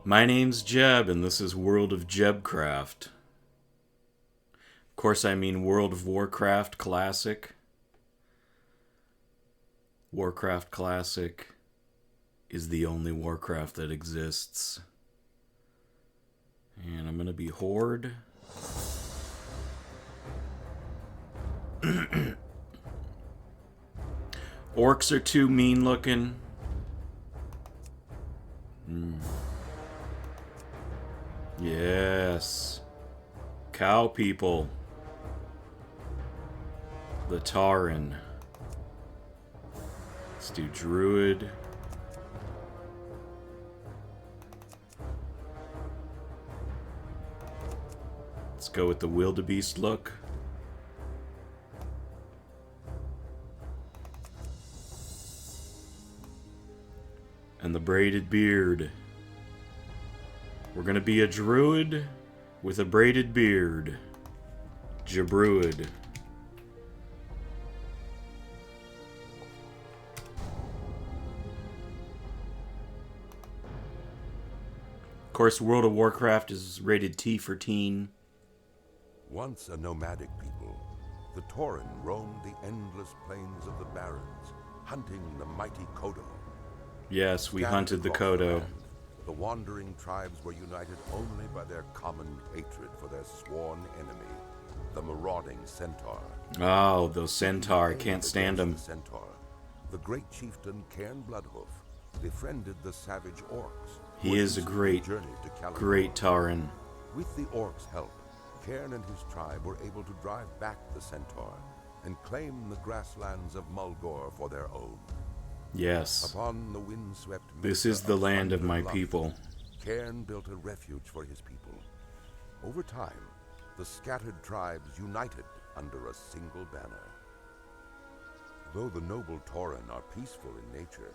My name's Jeb, and this is World of Jebcraft. Of course, I mean World of Warcraft Classic. Warcraft Classic is the only Warcraft that exists. And I'm gonna be Horde. Orcs are too mean looking. Yes. Cow people. The Tauren. Let's do Druid. Let's go with the wildebeest look. And the braided beard. We're gonna be a druid with a braided beard. Jebruid. Of course, World of Warcraft is rated T for teen. Once a nomadic people, the Tauren roamed the endless plains of the Barrens, hunting the mighty Kodo. Yes, we Scattered hunted the across Kodo. land, the wandering tribes were united only by their common hatred for their sworn enemy, the marauding Centaur. Oh, those Centaur. Can't stand them. The Centaur, the great chieftain Cairn Bloodhoof befriended the savage orcs. He is a great Tauren. With the orcs' help, Cairn and his tribe were able to drive back the Centaur and claim the grasslands of Mulgore for their own. Yes. Upon the windswept This is the land of my people. Cairn built a refuge for his people. Over time, the scattered tribes united under a single banner. Though the noble Tauren are peaceful in nature,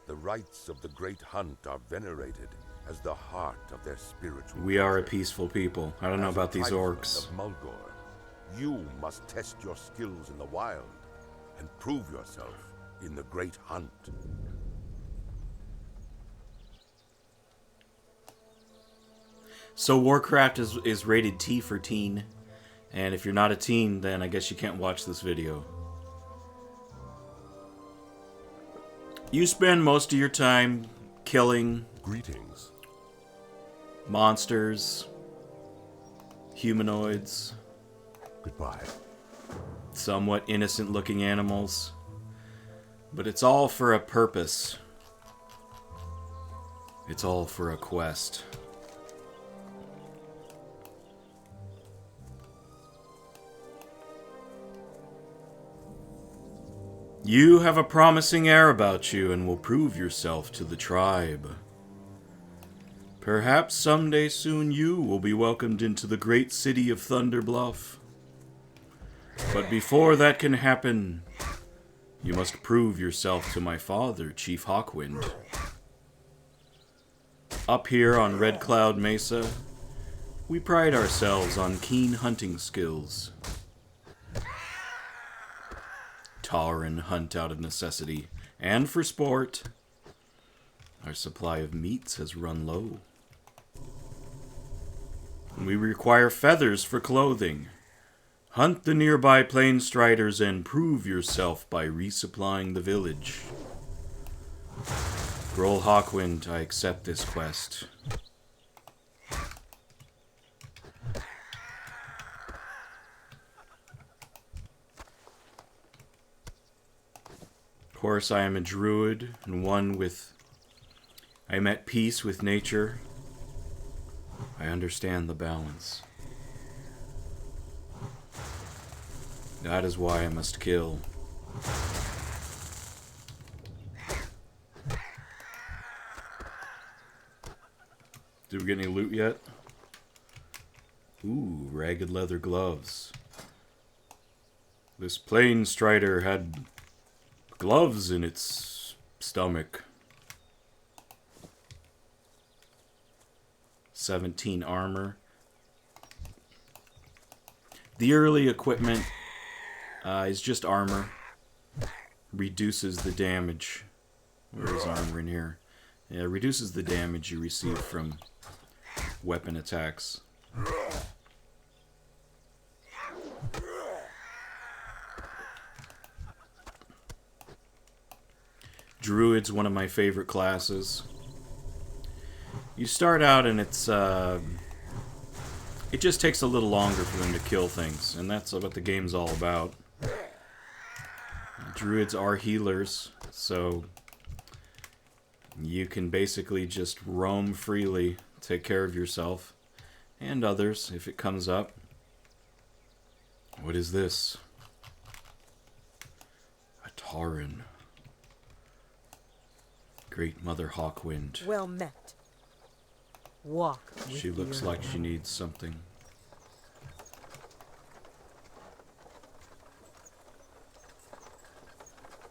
the rites of the Great Hunt are venerated as the heart of their spiritual We are a culture. peaceful people. I don't know about these orcs. Of Mulgore, you must test your skills in the wild and prove yourself in the Great Hunt. So Warcraft is rated T for teen. And if you're not a teen, then I guess you can't watch this video. You spend most of your time killing Greetings. monsters, humanoids, Goodbye. somewhat innocent looking animals. But it's all for a purpose. It's all for a quest. You have a promising air about you and will prove yourself to the tribe. Perhaps someday soon you will be welcomed into the great city of Thunderbluff. But before that can happen, you must prove yourself to my father, Chief Hawkwind. Up here on Red Cloud Mesa, we pride ourselves on keen hunting skills. Tauren hunt out of necessity, and for sport. Our supply of meats has run low. We require feathers for clothing. Hunt the nearby plain striders and prove yourself by resupplying the village. Roll Hawkwind, I accept this quest. Of course, I am a druid, and I am at peace with nature. I understand the balance. That is why I must kill. Did we get any loot yet? Ooh, ragged leather gloves. This plain strider had gloves in its stomach. 17 armor. The early equipment is just armor. Reduces the damage. Where is armor in here? Yeah, it reduces the damage you receive from weapon attacks. Druid's one of my favorite classes. You start out and it's it just takes a little longer for them to kill things, and that's what the game's all about. Druids are healers, so you can basically just roam freely, take care of yourself and others if it comes up. What is this? A Tauren. Great Mother Hawkwind. Well met. Walk with She looks your like she needs something.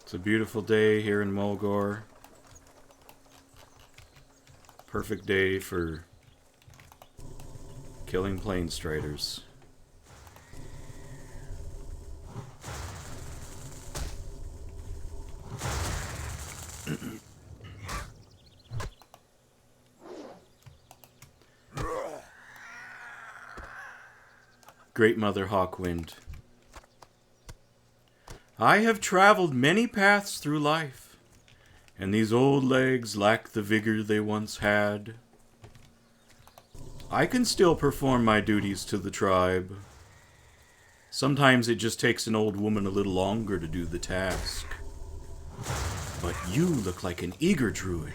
It's a beautiful day here in Mulgore. Perfect day for killing Planestriders. Great Mother Hawkwind. I have traveled many paths through life, and these old legs lack the vigor they once had. I can still perform my duties to the tribe. Sometimes it just takes an old woman a little longer to do the task. But you look like an eager druid.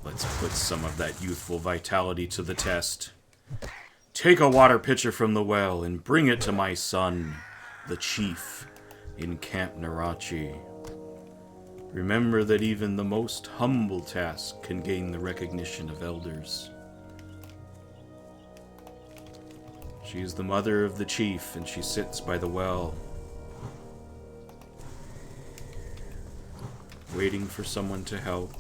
Let's put some of that youthful vitality to the test. Take a water pitcher from the well and bring it to my son, the chief, in Camp Narachi. Remember that even the most humble task can gain the recognition of elders. She is the mother of the chief, and she sits by the well, waiting for someone to help.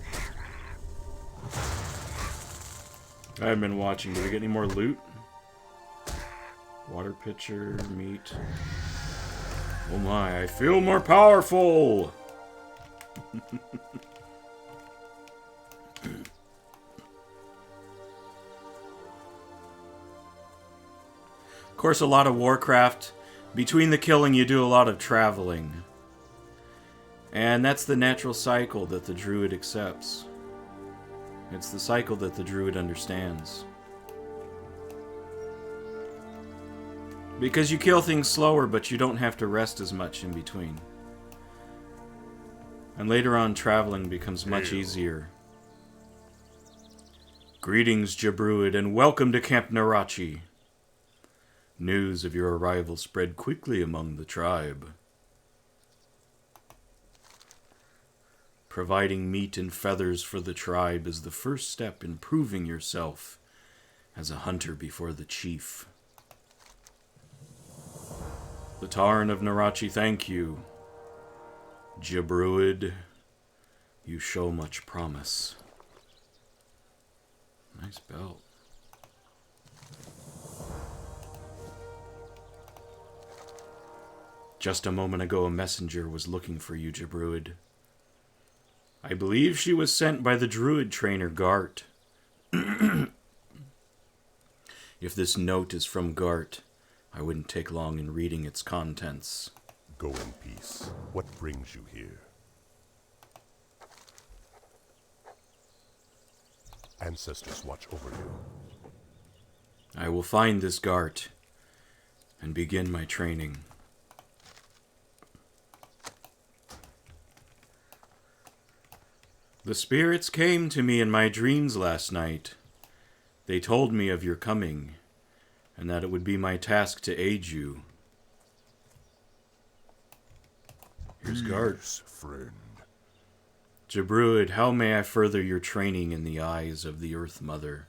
I haven't been watching. Did we get any more loot? Water pitcher, meat. Oh my, I feel more powerful! Of course, a lot of Warcraft. Between the killing, you do a lot of traveling. And that's the natural cycle that the druid accepts. It's the cycle that the druid understands. Because you kill things slower, but you don't have to rest as much in between. And later on, traveling becomes much easier. Greetings, Jebruid, and welcome to Camp Narachi. News of your arrival spread quickly among the tribe. Providing meat and feathers for the tribe is the first step in proving yourself as a hunter before the chief. The Tauren of Narachi thank you. Jebruid, you show much promise. Nice belt. Just a moment ago, a messenger was looking for you, Jebruid. I believe she was sent by the druid trainer, Gart. If this note is from Gart, I wouldn't take long in reading its contents. Go in peace. What brings you here? Ancestors watch over you. I will find this Gart and begin my training. The spirits came to me in my dreams last night. They told me of your coming, and that it would be my task to aid you. Here's Gart. Friend. Jebruid, how may I further your training in the eyes of the Earth Mother?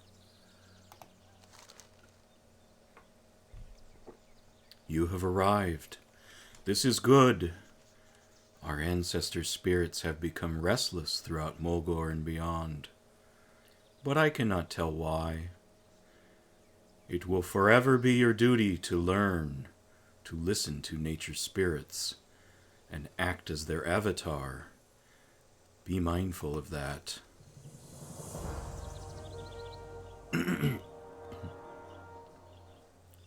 You have arrived. This is good. Our ancestors' spirits have become restless throughout Mulgore and beyond, but I cannot tell why. It will forever be your duty to learn, to listen to nature's spirits, and act as their avatar. Be mindful of that.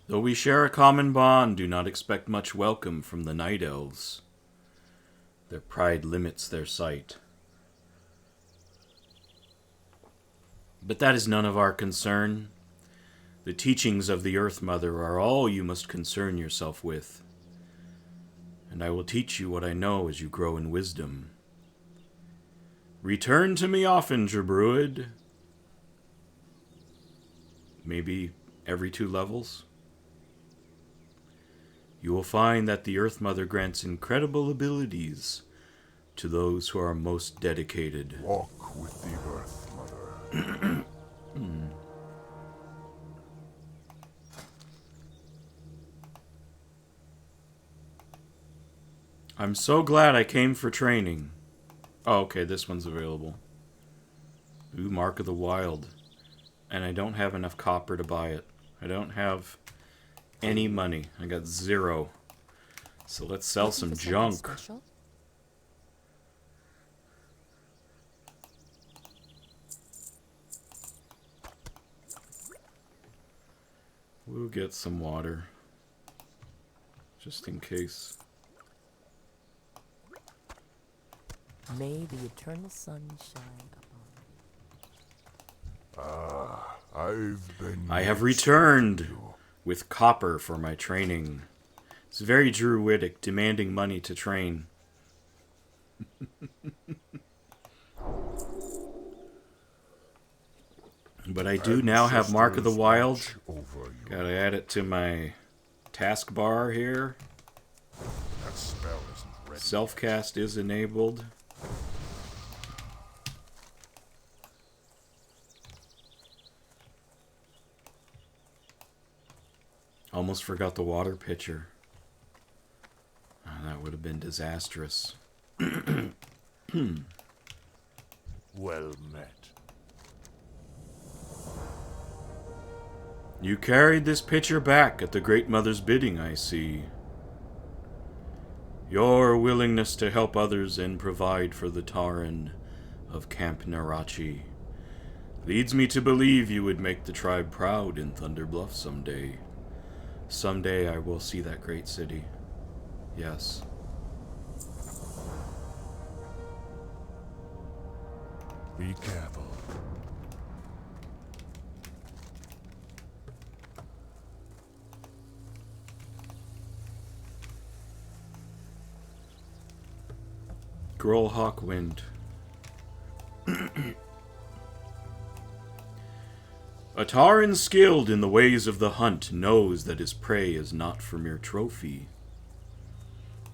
Though we share a common bond, do not expect much welcome from the Night Elves. Their pride limits their sight. But that is none of our concern. The teachings of the Earth Mother are all you must concern yourself with. And I will teach you what I know as you grow in wisdom. Return to me often, Jebruid. Maybe every 2 levels. You will find that the Earth Mother grants incredible abilities to those who are most dedicated. Walk with the Earth Mother. I'm so glad I came for training. Oh, okay, this one's available. Ooh, Mark of the Wild. And I don't have enough copper to buy it. I don't have any money. I got 0. So let's sell some junk. Special? We'll get some water. Just in case. May the eternal sun shine upon you. I have returned with copper for my training. It's very druidic, demanding money to train. But I do now have Mark of the Wild. Gotta add it to my taskbar here. That spell isn't ready. Self-cast is enabled. Almost forgot the water pitcher. Oh, that would have been disastrous. Well met. You carried this pitcher back at the Great Mother's bidding, I see. Your willingness to help others and provide for the Tauren of Camp Narachi leads me to believe you would make the tribe proud in Thunderbluff someday. Someday I will see that great city. Yes. Be careful. Grohl Hawkwind. A Tauren skilled in the ways of the hunt knows that his prey is not for mere trophy.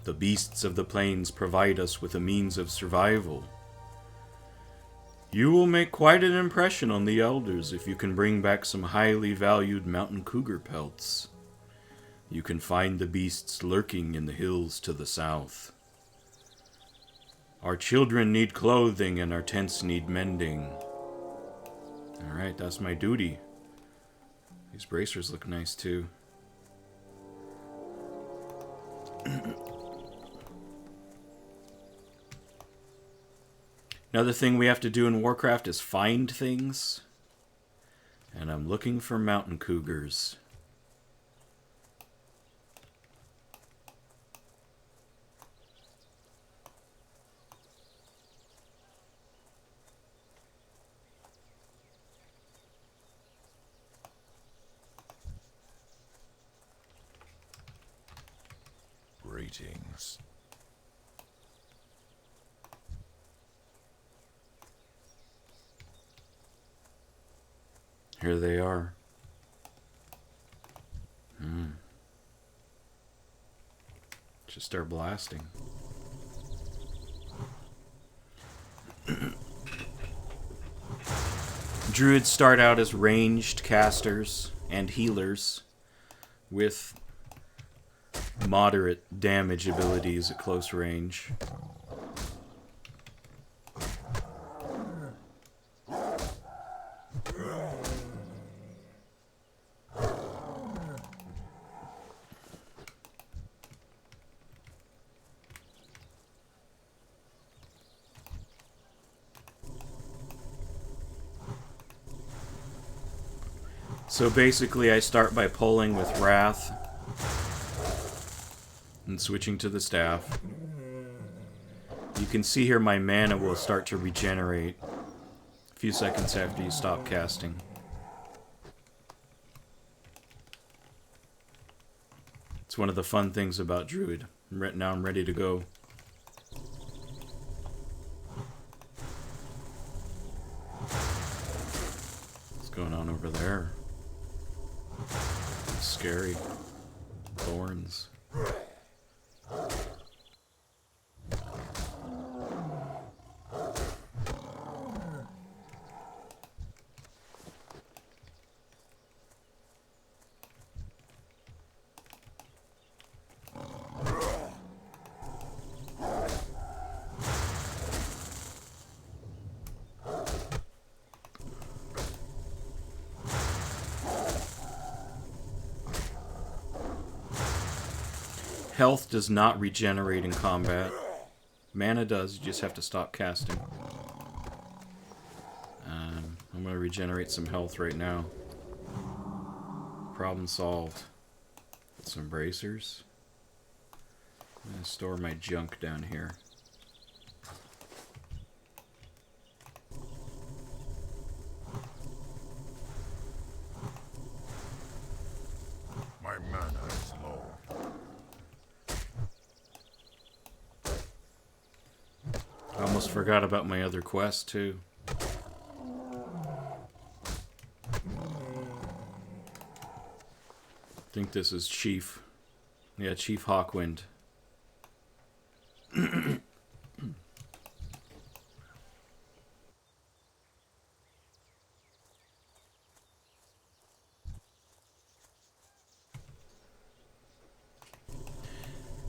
The beasts of the plains provide us with a means of survival. You will make quite an impression on the elders if you can bring back some highly valued mountain cougar pelts. You can find the beasts lurking in the hills to the south. Our children need clothing and our tents need mending. Alright, that's my duty. These bracers look nice too. Another thing we have to do in Warcraft is find things. And I'm looking for mountain cougars. Greetings. Here they are. Just start blasting. Druids start out as ranged casters and healers with moderate damage abilities at close range. So basically I start by pulling with Wrath and switching to the staff. You can see here my mana will start to regenerate a few seconds after you stop casting. It's one of the fun things about Druid. Now I'm ready to go. What's going on over there? It's scary. Thorns. Health does not regenerate in combat. Mana does, you just have to stop casting. I'm going to regenerate some health right now. Problem solved. Get some bracers. I'm going to store my junk down here. My mana is low. I almost forgot about my other quest, too. I think this is Chief. Yeah, Chief Hawkwind.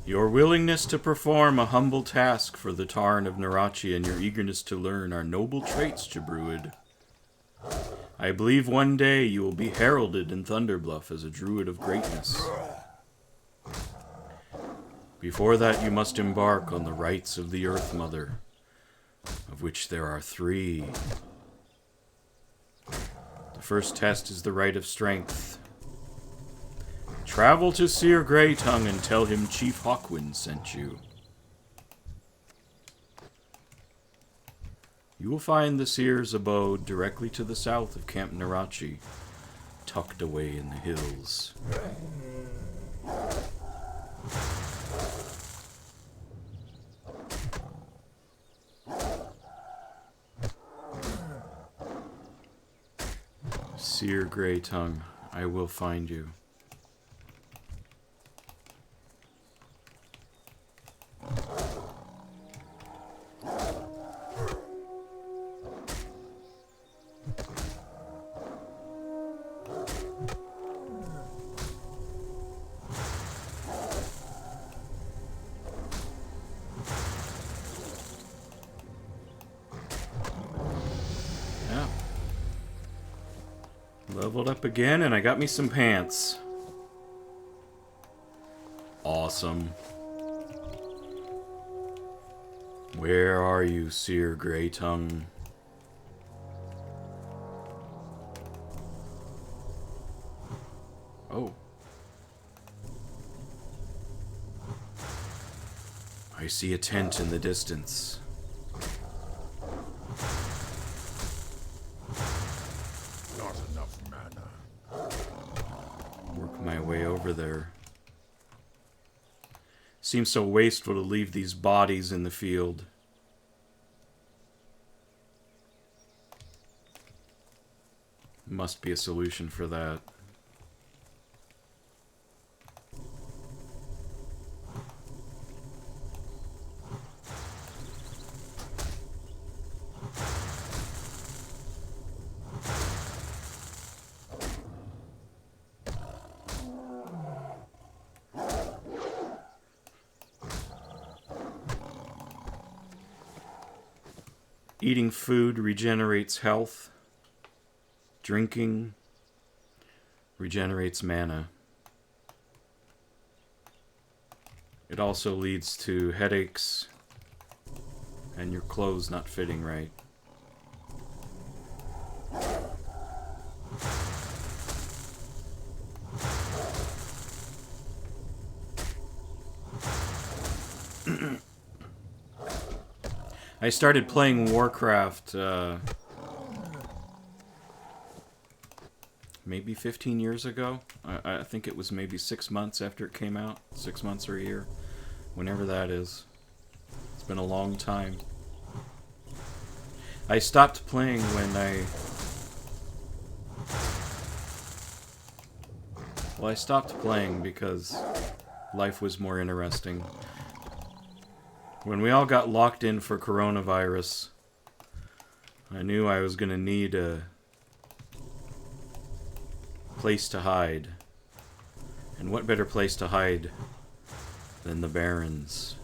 Your willingness to perform a humble task for the Tarn of Narachi and your eagerness to learn are noble traits, Jebcraft. I believe one day you will be heralded in Thunderbluff as a druid of greatness. Before that, you must embark on the rites of the Earth Mother, of which there are 3. The first test is the Rite of Strength. Travel to Seer Greytongue and tell him Chief Hawkwind sent you. You will find the Seer's abode directly to the south of Camp Narachi, tucked away in the hills. Seer Greytongue, I will find you. Leveled up again, and I got me some pants. Awesome. Where are you, Seer Greytongue? Oh. I see a tent in the distance. Way over there. Seems so wasteful to leave these bodies in the field. Must be a solution for that. Eating food regenerates health. Drinking regenerates mana. It also leads to headaches and your clothes not fitting right. I started playing Warcraft, maybe 15 years ago. I think it was maybe 6 months after it came out. 6 months or a year. Whenever that is. It's been a long time. I stopped playing when I stopped playing because life was more interesting. When we all got locked in for coronavirus, I knew I was going to need a place to hide. And what better place to hide than the Barrens?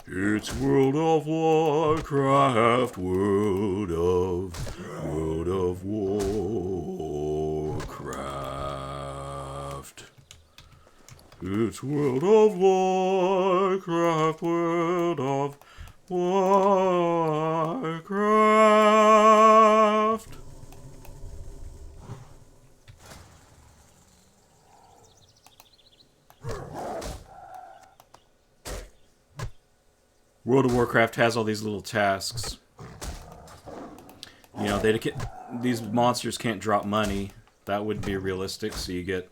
It's World of Warcraft, World of Warcraft. It's World of Warcraft, World of Warcraft. World of Warcraft has all these little tasks. You know, these monsters can't drop money. That would be realistic, so you get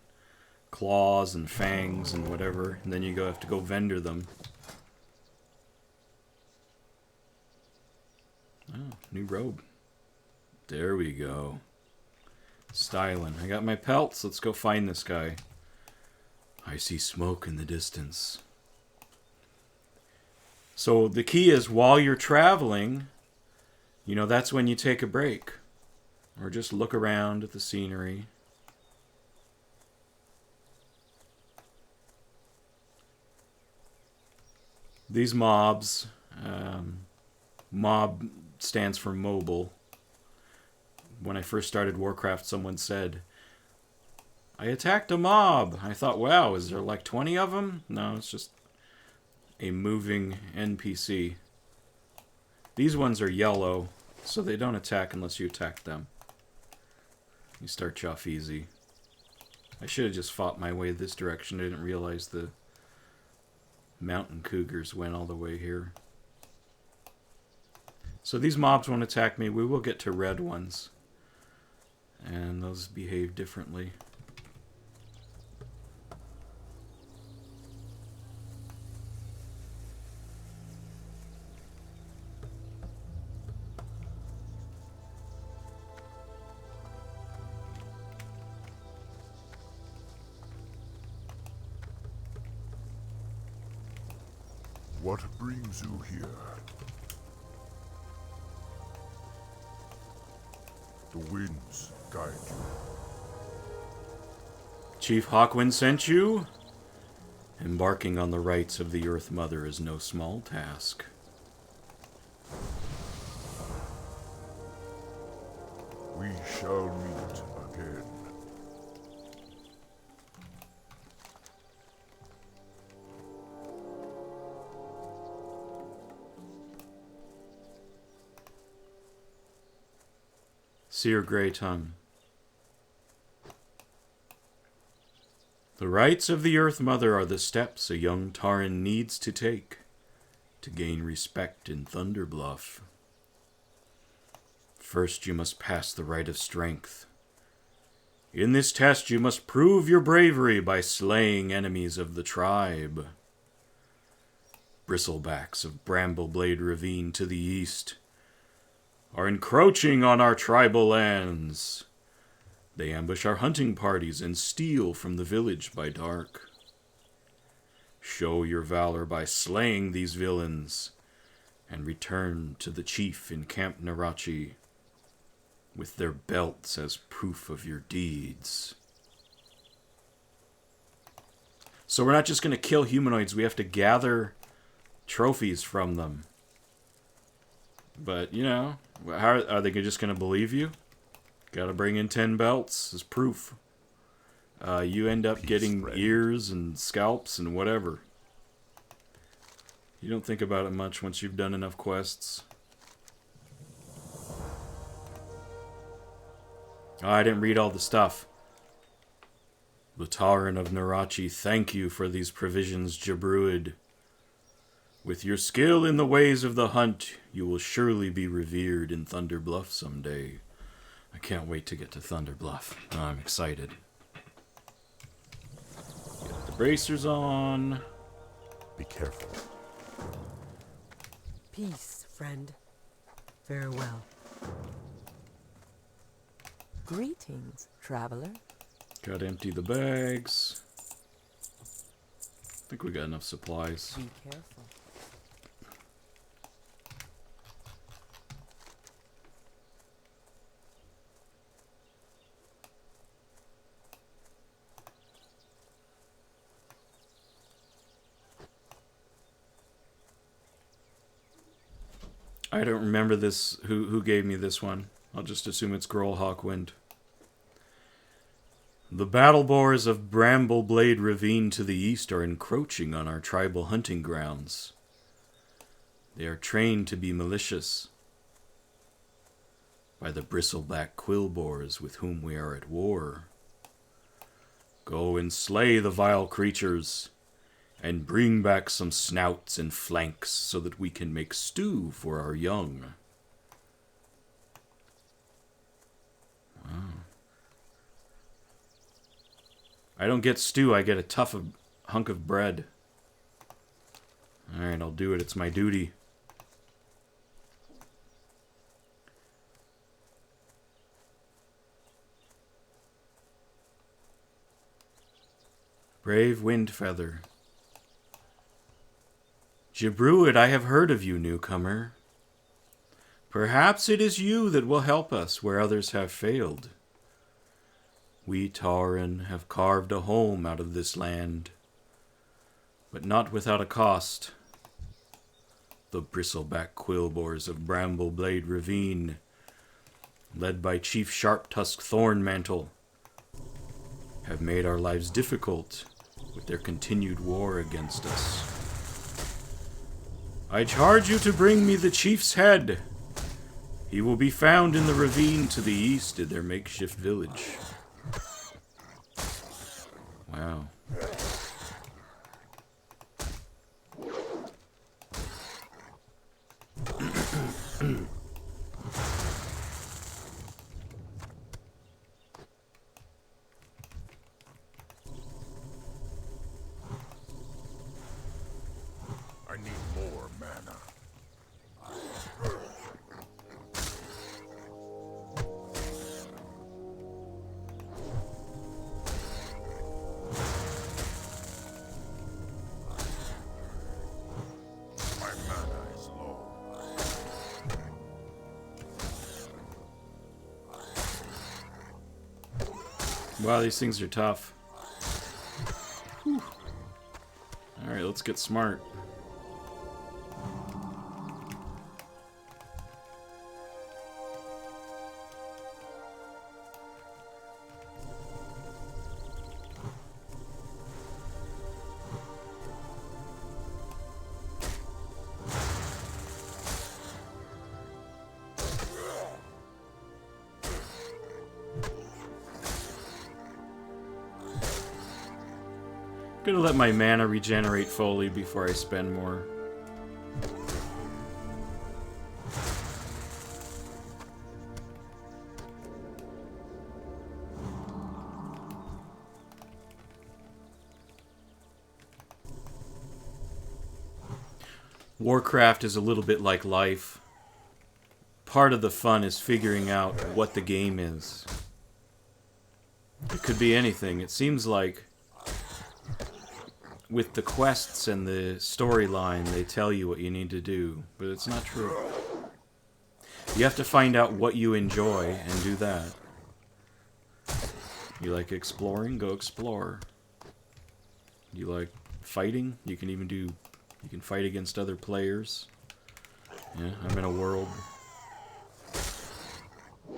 claws and fangs and whatever, and then you have to go vendor them. Oh, new robe. There we go. Styling. I got my pelts. Let's go find this guy. I see smoke in the distance. So the key is while you're traveling, you know, that's when you take a break. Or just look around at the scenery. These mobs, mob stands for mobile. When I first started Warcraft, someone said, I attacked a mob. I thought, wow, is there like 20 of them? No, it's just a moving NPC. These ones are yellow, so they don't attack unless you attack them. You start you off easy. I should have just fought my way this direction. I didn't realize the mountain cougars went all the way here. So these mobs won't attack me. We will get to red ones. And those behave differently. What brings you here? The winds guide you. Chief Hawkwind sent you? Embarking on the rites of the Earth Mother is no small task. We shall meet again. Seer Greytongue. The rites of the Earth Mother are the steps a young Tauren needs to take to gain respect in Thunderbluff. First, you must pass the Rite of Strength. In this test, you must prove your bravery by slaying enemies of the tribe. Bristlebacks of Brambleblade Ravine to the east are encroaching on our tribal lands. They ambush our hunting parties and steal from the village by dark. Show your valor by slaying these villains, and return to the chief in Camp Narachi with their belts as proof of your deeds. So we're not just going to kill humanoids, we have to gather trophies from them. But, you know, how are they just going to believe you? Gotta bring in 10 belts as proof. You end up getting ears and scalps and whatever. You don't think about it much once you've done enough quests. Oh, I didn't read all the stuff. The Tauren of Narachi thank you for these provisions, Jebruid. With your skill in the ways of the hunt, you will surely be revered in Thunder Bluff someday. I can't wait to get to Thunder Bluff. I'm excited. Get the bracers on. Be careful. Peace, friend. Farewell. Greetings, traveler. Gotta empty the bags. I think we got enough supplies. Be careful. I don't remember this. Who gave me this one? I'll just assume it's Grohl Hawkwind. The battle boars of Brambleblade Ravine to the east are encroaching on our tribal hunting grounds. They are trained to be malicious by the bristleback quill boars with whom we are at war. Go and slay the vile creatures, and bring back some snouts and flanks so that we can make stew for our young. Wow. I don't get stew, I get a hunk of bread. Alright, I'll do it, it's my duty. Brave Windfeather. Jebruid, I have heard of you, newcomer. Perhaps it is you that will help us where others have failed. We Tauren have carved a home out of this land, but not without a cost. The bristleback quillboars of Brambleblade Ravine, led by Chief Sharptusk Thornmantle, have made our lives difficult with their continued war against us. I charge you to bring me the chief's head. He will be found in the ravine to the east in their makeshift village. Wow. I need more mana. My mana is low. Wow, these things are tough. Whew. Alright, let's get smart. I'm gonna let my mana regenerate fully before I spend more. Warcraft is a little bit like life. Part of the fun is figuring out what the game is. It could be anything. It seems like with the quests and the storyline, they tell you what you need to do, but it's not true. You have to find out what you enjoy and do that. You like exploring? Go explore. You like fighting? You can fight against other players. Yeah, I'm in a world.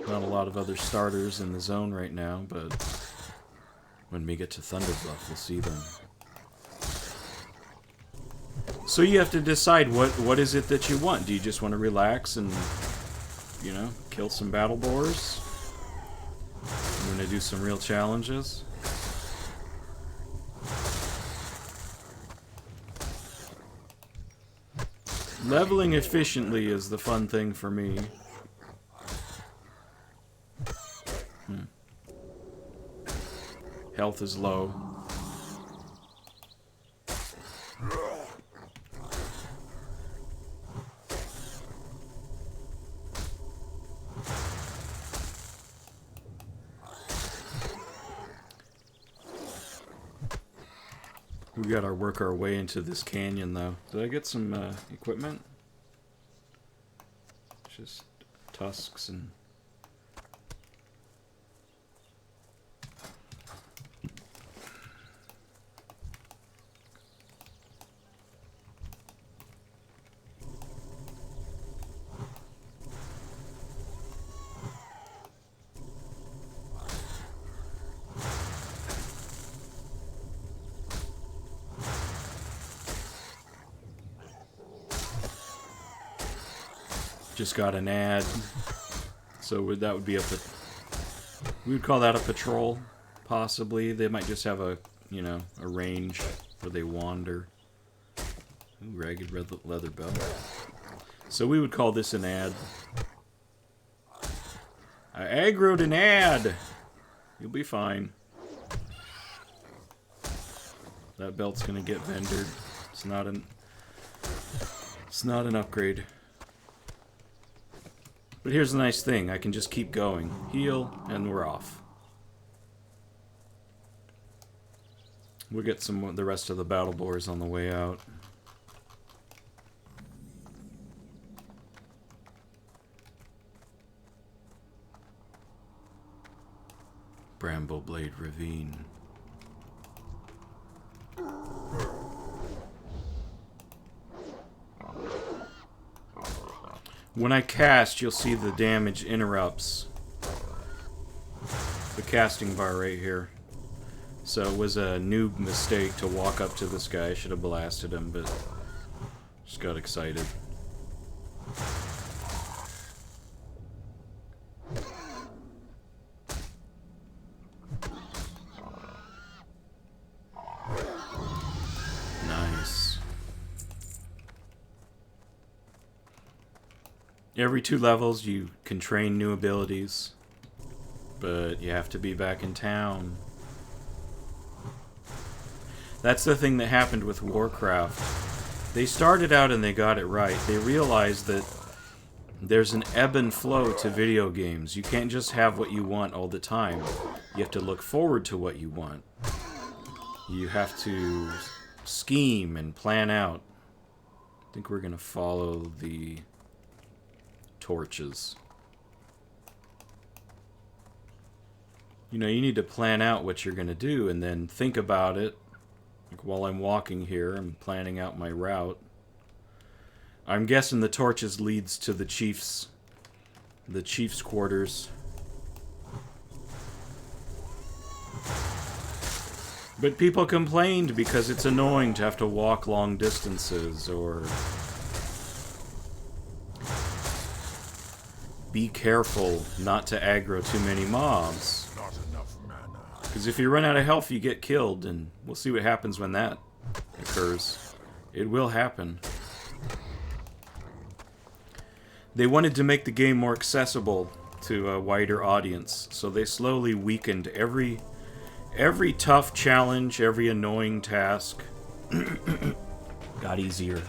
Not a lot of other starters in the zone right now, but when we get to Thunderbluff, we'll see them. So you have to decide what is it that you want. Do you just want to relax and, you know, kill some battle boars? You want to do some real challenges? Leveling efficiently is the fun thing for me. Health is low. We gotta work our way into this canyon, though. Did I get some equipment? Just tusks and... Just got an ad, so that would be we would call that a patrol, possibly. They might just have a, you know, a range where they wander. Ooh, ragged leather belt. So we would call this an ad. I aggroed an ad. You'll be fine. That belt's gonna get vendored. It's not an upgrade. But here's the nice thing, I can just keep going. Heal, and we're off. We'll get the rest of the battle boars on the way out. Brambleblade Ravine. When I cast, you'll see the damage interrupts the casting bar right here. So it was a noob mistake to walk up to this guy. I should have blasted him, but just got excited. Nice. Every 2 levels you can train new abilities, but you have to be back in town. That's the thing that happened with Warcraft. They started out and they got it right. They realized that there's an ebb and flow to video games. You can't just have what you want all the time. You have to look forward to what you want. You have to scheme and plan out. I think we're going to follow the torches. You know, you need to plan out what you're going to do and then think about it. Like while I'm walking here, I'm planning out my route. I'm guessing the torches leads to the chief's quarters. But people complained because it's annoying to have to walk long distances or be careful not to aggro too many mobs. Not enough mana. Because if you run out of health, you get killed, and we'll see what happens when that occurs. It will happen. They wanted to make the game more accessible to a wider audience, so they slowly weakened every tough challenge, every annoying task got easier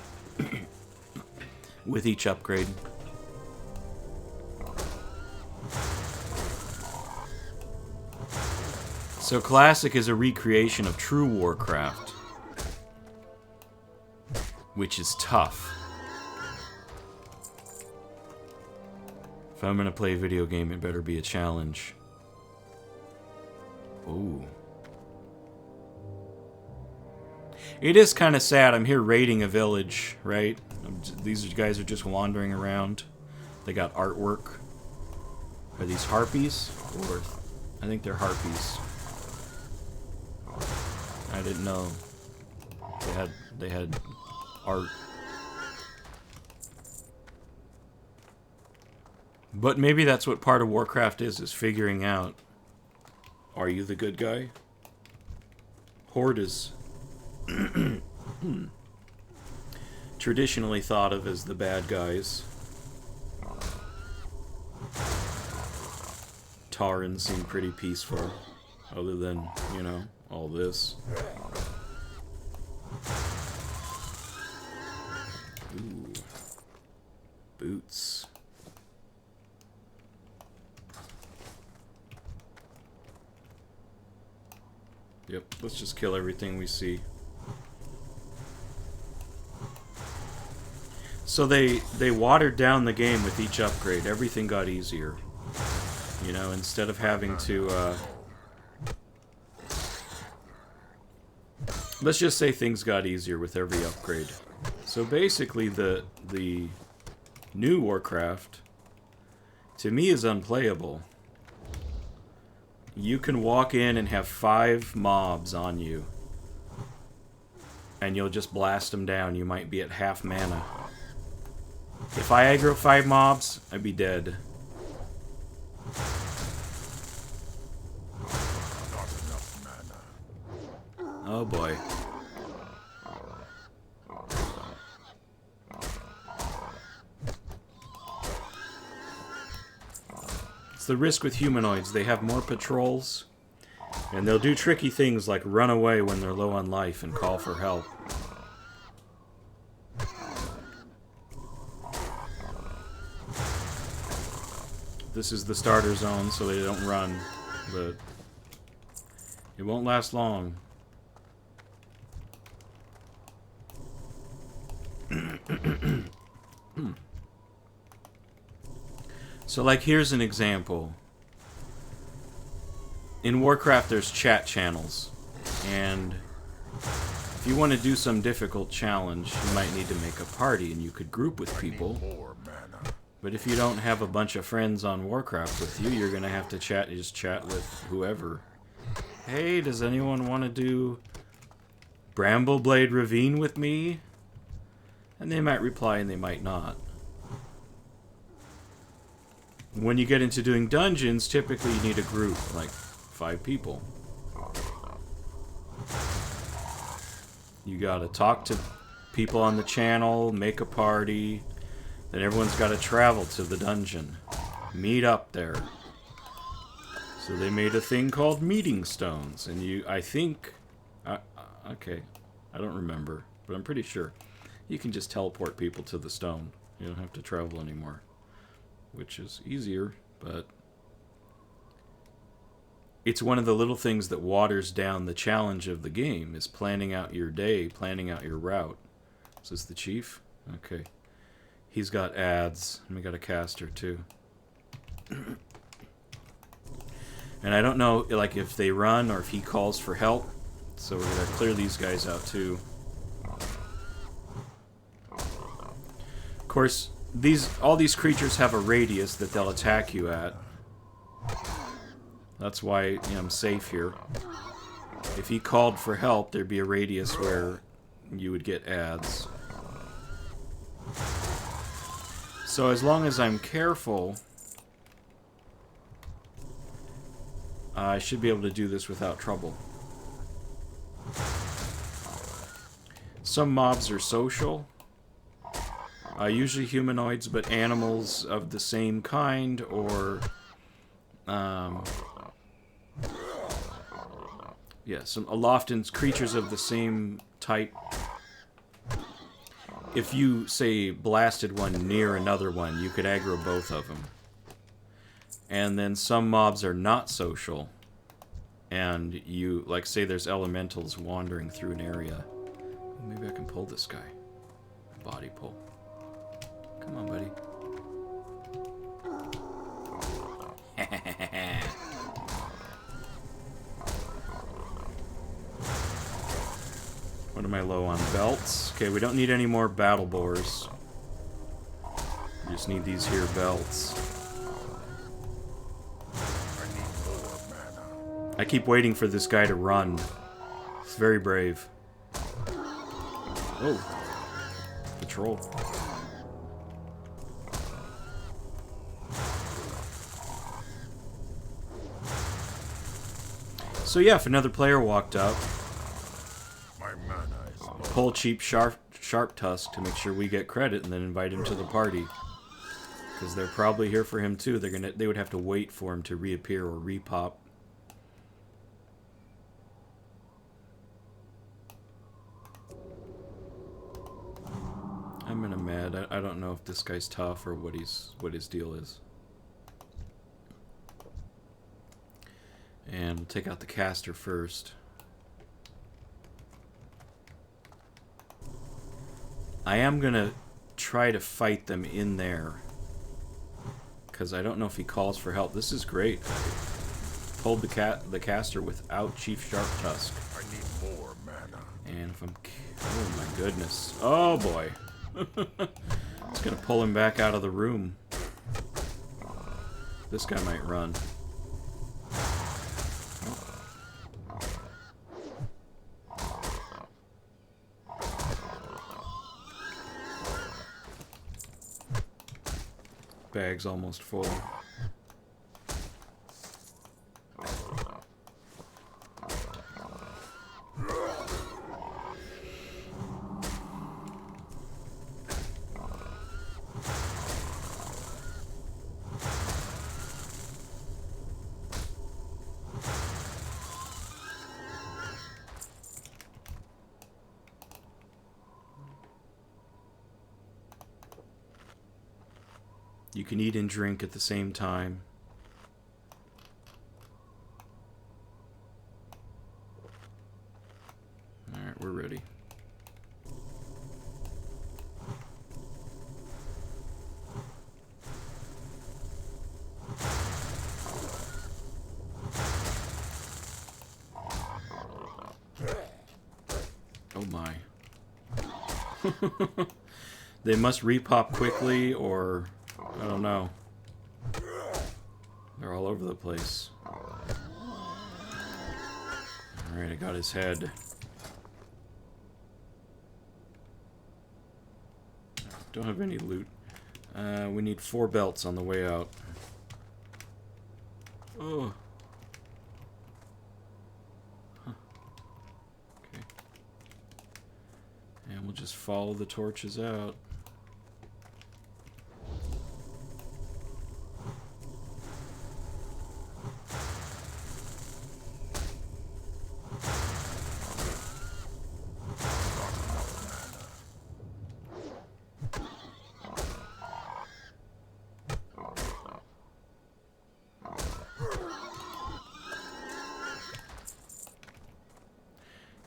with each upgrade. So Classic is a recreation of true Warcraft, which is tough. If I'm gonna play a video game, it better be a challenge. Ooh. It is kind of sad. I'm here raiding a village, right? These guys are just wandering around. They got artwork. Are these harpies? Or I think they're harpies. I didn't know they had art. But maybe that's what part of Warcraft is figuring out, are you the good guy? Horde is traditionally thought of as the bad guys. Taurens seem pretty peaceful, other than, you know, all this. Ooh. Boots. Yep, let's just kill everything we see. So they watered down the game with each upgrade. Everything got easier. You know, instead of having to, let's just say things got easier with every upgrade. So basically the new Warcraft, to me, is unplayable. You can walk in and have 5 mobs on you, and you'll just blast them down. You might be at half mana. If I aggro 5 mobs, I'd be dead. Not enough mana. Oh boy. It's the risk with humanoids. They have more patrols, and they'll do tricky things like run away when they're low on life and call for help. This is the starter zone, so they don't run, but it won't last long. So, like, here's an example. In Warcraft, there's chat channels, and if you want to do some difficult challenge, you might need to make a party, and you could group with people. More mana. But if you don't have a bunch of friends on Warcraft with you, you're gonna have to just chat with whoever. Hey, does anyone want to do Brambleblade Ravine with me? And they might reply and they might not. When you get into doing dungeons, typically you need a group, like 5 people. You gotta talk to people on the channel, make a party, then everyone's gotta travel to the dungeon. Meet up there. So they made a thing called meeting stones, and I think, okay, I don't remember, but I'm pretty sure you can just teleport people to the stone. You don't have to travel anymore, which is easier, but it's one of the little things that waters down the challenge of the game, is planning out your day, planning out your route. Is this the chief? Okay. He's got ads, and we got a caster too. And I don't know, like, if they run or if he calls for help, so we're gonna clear these guys out too. Of course, all these creatures have a radius that they'll attack you at. That's why, you know, I'm safe here. If he called for help, there'd be a radius where you would get ads. So as long as I'm careful, I should be able to do this without trouble. Some mobs are social. Usually humanoids, but animals of the same kind, or yeah, some often creatures of the same type. If you, say, blasted one near another one, you could aggro both of them. And then some mobs are not social, and you, like, say there's elementals wandering through an area. Maybe I can pull this guy. Body pull. Come on, buddy. What am I low on? Belts? Okay, we don't need any more battle boars. We just need these here belts. I need more mana. I keep waiting for this guy to run. He's very brave. Oh. Patrol. So yeah, if another player walked up, My mana is low. pull cheap Sharp Tusk to make sure we get credit, and then invite him to the party. Because they're probably here for him too. They would have to wait for him to reappear or repop. I'm gonna mad. I don't know if this guy's tough or what his deal is. And we'll take out the caster first. I am gonna try to fight them in there, because I don't know if he calls for help. This is great. Pulled the caster without Chief Sharp Tusk. I need more mana. And if I'm... Oh my goodness. Oh boy. It's gonna pull him back out of the room. This guy might run. Bag's almost full. You can eat and drink at the same time. Alright, we're ready. Oh my. They must repop quickly, or... I don't know. They're all over the place. Alright, I got his head. Don't have any loot. We need 4 belts on the way out. Oh. Huh. Okay. And we'll just follow the torches out.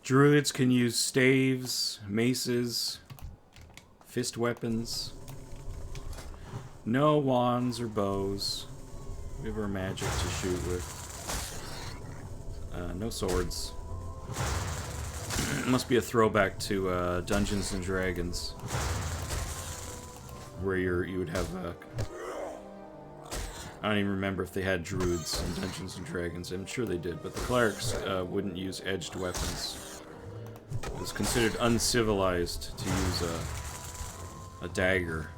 Druids can use staves, maces, fist weapons. No wands or bows. We have our magic to shoot with. No swords. It must be a throwback to Dungeons and Dragons, where you would have. I don't even remember if they had druids in Dungeons and Dragons. I'm sure they did, but the clerics wouldn't use edged weapons. It was considered uncivilized to use a dagger.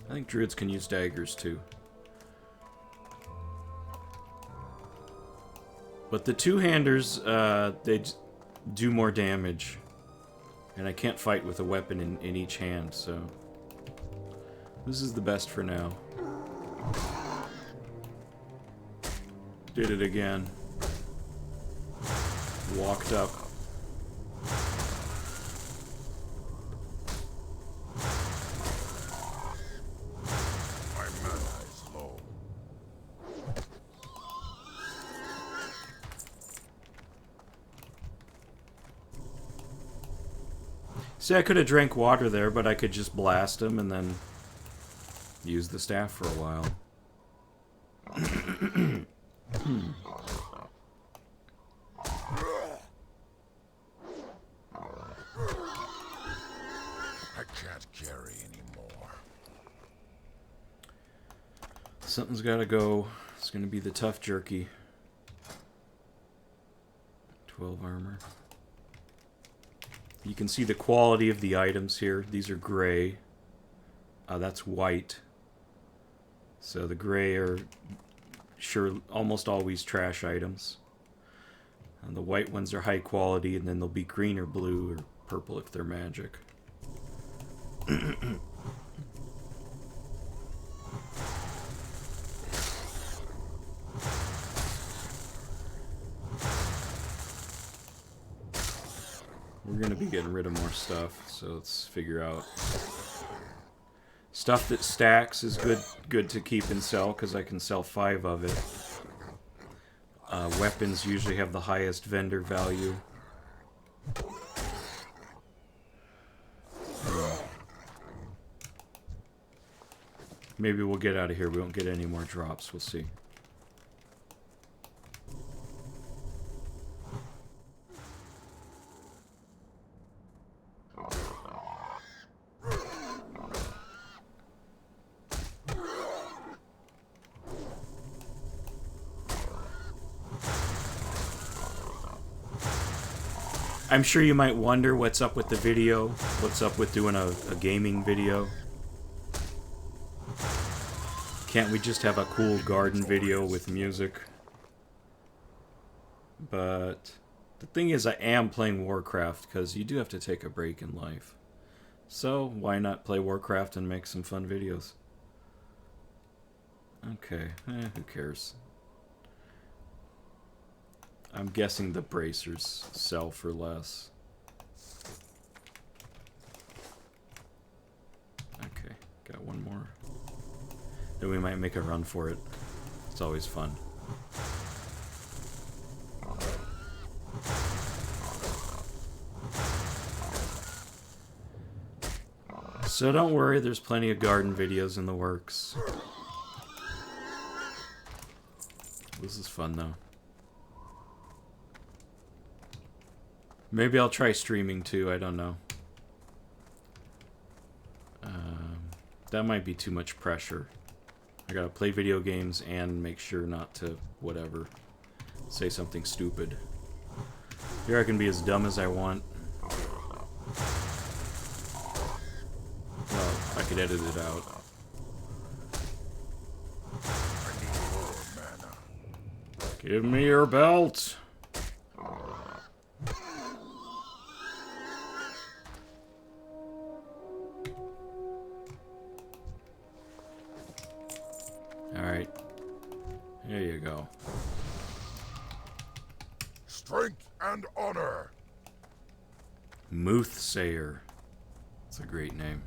I think druids can use daggers too. But the two-handers, they do more damage. And I can't fight with a weapon in each hand, so... This is the best for now. Did it again. Walked up. My mana is low. See, I could have drank water there, but I could just blast him and then use the staff for a while. I can't carry anymore. Something's gotta go. It's gonna be the tough jerky. 12 armor. You can see the quality of the items here. These are gray. That's white. So the gray are sure almost always trash items. And the white ones are high quality, and then they'll be green or blue or purple if they're magic. We're gonna be getting rid of more stuff, so let's figure out. Stuff that stacks is good to keep and sell, because I can sell 5 of it. Weapons usually have the highest vendor value. Maybe we'll get out of here. We won't get any more drops. We'll see. I'm sure you might wonder what's up with the video, what's up with doing a gaming video. Can't we just have a cool garden video with music? But the thing is, I am playing Warcraft, because you do have to take a break in life. So why not play Warcraft and make some fun videos? Okay, who cares? I'm guessing the bracers sell for less. Okay, got one more. Then we might make a run for it. It's always fun. So don't worry, there's plenty of garden videos in the works. This is fun though. Maybe I'll try streaming too, I don't know. That might be too much pressure. I gotta play video games and make sure not to, whatever, say something stupid. Here I can be as dumb as I want. Well, I could edit it out. I need more mana. Give me your belt! Alright. There you go. Strength and honor. Moothsayer. That's a great name.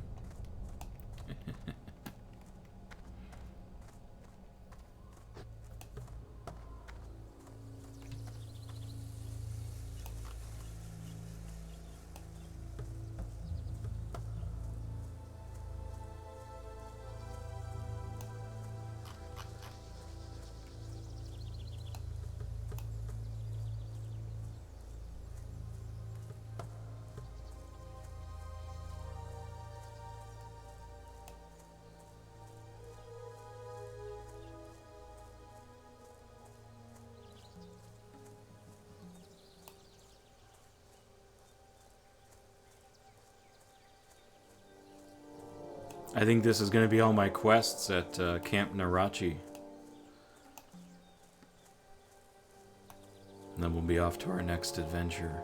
I think this is going to be all my quests at Camp Narachi. And then we'll be off to our next adventure.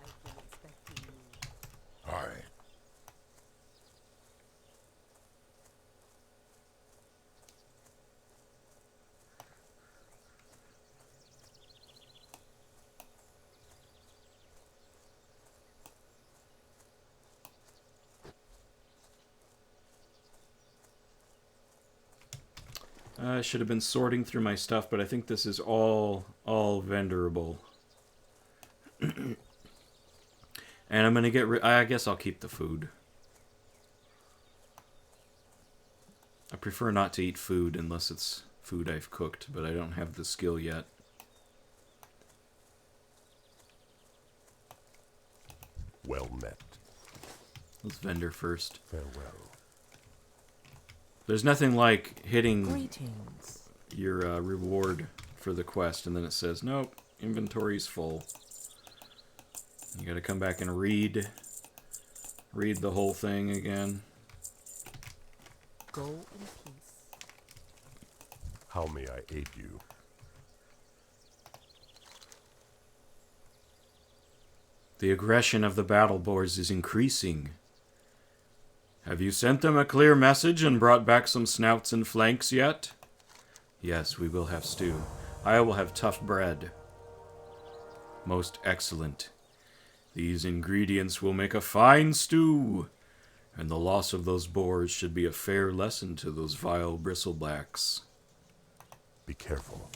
I've been expecting you. Hi. I should have been sorting through my stuff, but I think this is all vendorable. And I'm gonna get I guess I'll keep the food. I prefer not to eat food unless it's food I've cooked, but I don't have the skill yet. Well met. Let's vendor first. Farewell. There's nothing like hitting Greetings. your reward for the quest, and then it says, nope, inventory's full. You gotta come back and read the whole thing again. Go in peace. How may I aid you? The aggression of the battle boars is increasing. Have you sent them a clear message and brought back some snouts and flanks yet? Yes, we will have stew. I will have tough bread. Most excellent. These ingredients will make a fine stew, and the loss of those boars should be a fair lesson to those vile bristleblacks. Be careful.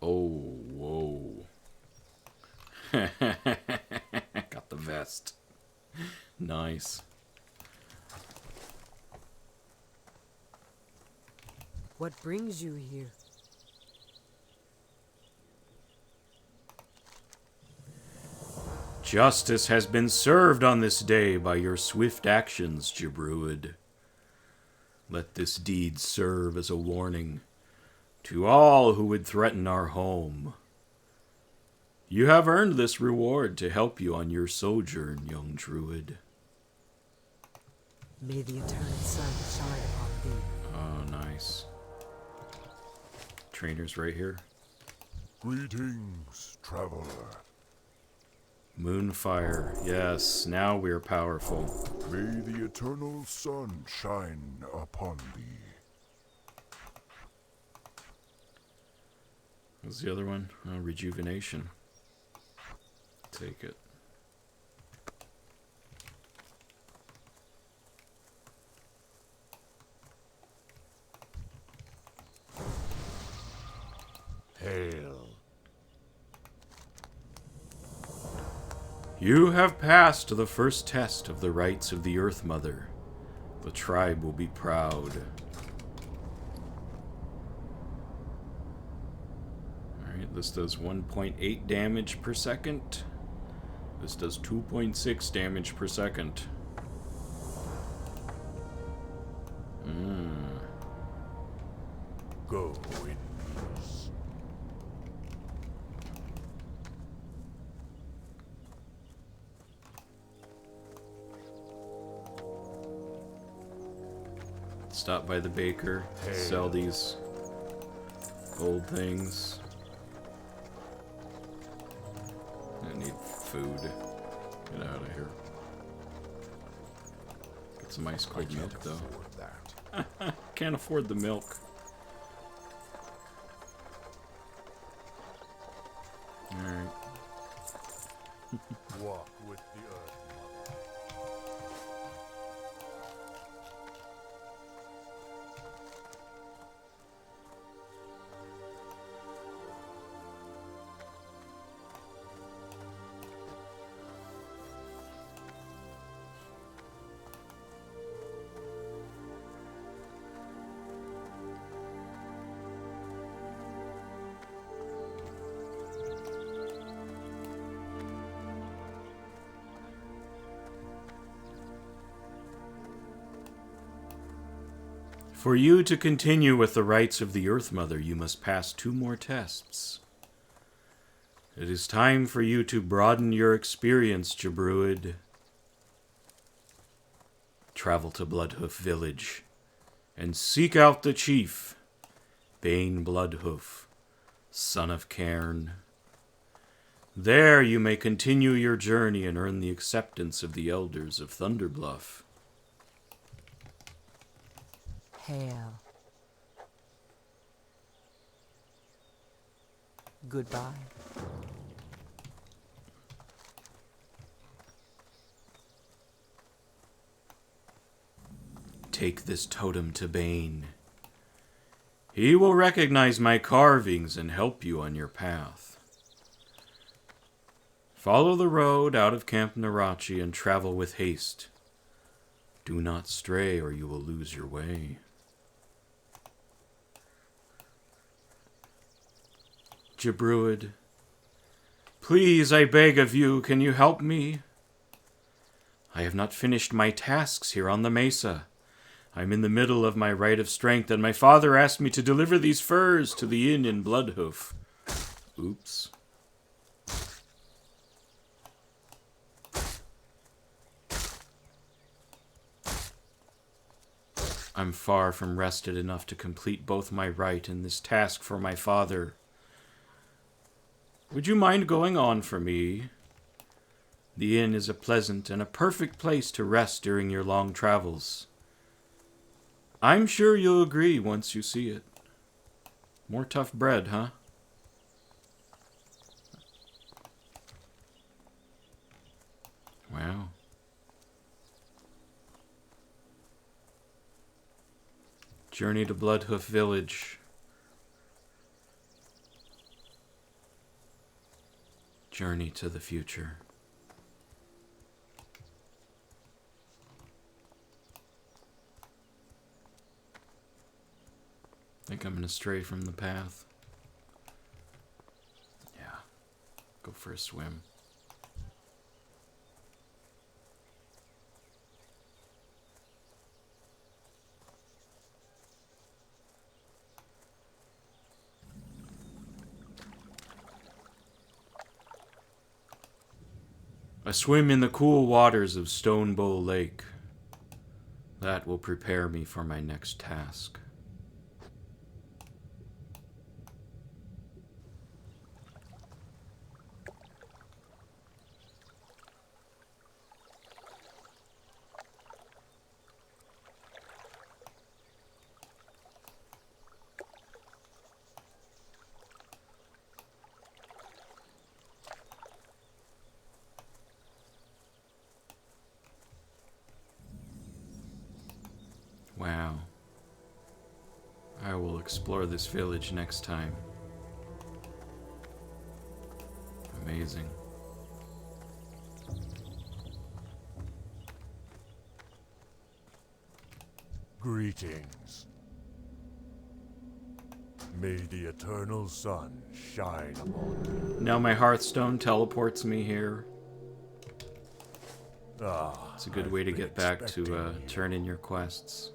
Oh, whoa. Got the vest. Nice. What brings you here? Justice has been served on this day by your swift actions, Jebruid. Let this deed serve as a warning to all who would threaten our home. You have earned this reward to help you on your sojourn, young druid. May the eternal sun shine upon thee. Oh, nice. Trainer's right here. Greetings, traveler. Moonfire. Yes, now we're powerful. May the eternal sun shine upon thee. What's the other one? Oh, rejuvenation. Take it. Hail. You have passed the first test of the rites of the Earth Mother. The tribe will be proud. Alright, this does 1.8 damage per second. This does 2.6 damage per second. Go in peace. Stop by the baker, sell these gold things. I need food. Get out of here. Get some ice cold milk though. Afford that. Can't afford the milk. Alright. Walk with the earth, mother. For you to continue with the rites of the Earth Mother, you must pass 2 more tests. It is time for you to broaden your experience, Jebruid. Travel to Bloodhoof Village and seek out the chief, Bane Bloodhoof, son of Cairn. There you may continue your journey and earn the acceptance of the elders of Thunderbluff. Hail. Goodbye. Take this totem to Bane. He will recognize my carvings and help you on your path. Follow the road out of Camp Narachi and travel with haste. Do not stray or you will lose your way. Jebruid, please, I beg of you, can you help me? I have not finished my tasks here on the mesa. I'm in the middle of my Rite of Strength, and my father asked me to deliver these furs to the inn in Bloodhoof. Oops. I'm far from rested enough to complete both my rite and this task for my father. Would you mind going on for me? The inn is a pleasant and a perfect place to rest during your long travels. I'm sure you'll agree once you see it. More tough bread, huh? Wow. Journey to Bloodhoof Village. Journey to the future. I think I'm gonna stray from the path. Yeah. Go for a swim. A swim in the cool waters of Stone Bowl Lake. That will prepare me for my next task. Wow. I will explore this village next time. Amazing. Greetings. May the eternal sun shine upon you. Now my Hearthstone teleports me here. Ah, It's a good I've way to been get back to expecting you. turn in your quests.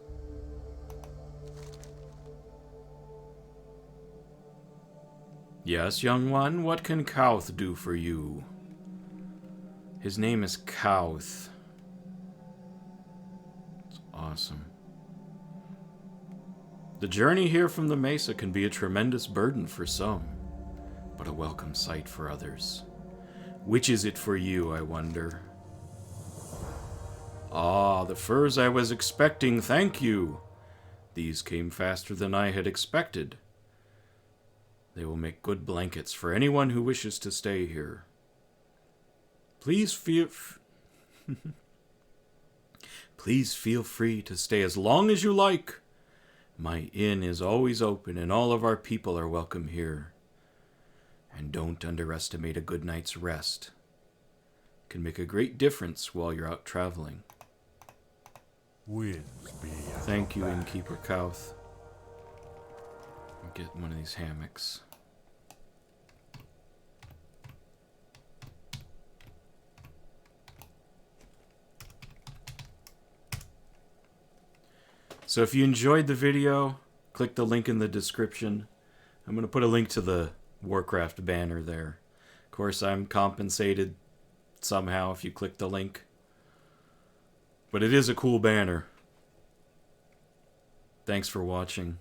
Yes, young one, what can Kauth do for you? His name is Kauth. It's awesome. The journey here from the Mesa can be a tremendous burden for some, but a welcome sight for others. Which is it for you, I wonder? Ah, the furs I was expecting, thank you. These came faster than I had expected. They will make good blankets for anyone who wishes to stay here. Please feel free to stay as long as you like. My inn is always open and all of our people are welcome here. And don't underestimate a good night's rest. It can make a great difference while you're out traveling. Winds be at Thank you, our back. Innkeeper Kauth. I'll get one of these hammocks. So if you enjoyed the video, click the link in the description. I'm going to put a link to the Warcraft banner there. Of course, I'm compensated somehow if you click the link. But it is a cool banner. Thanks for watching.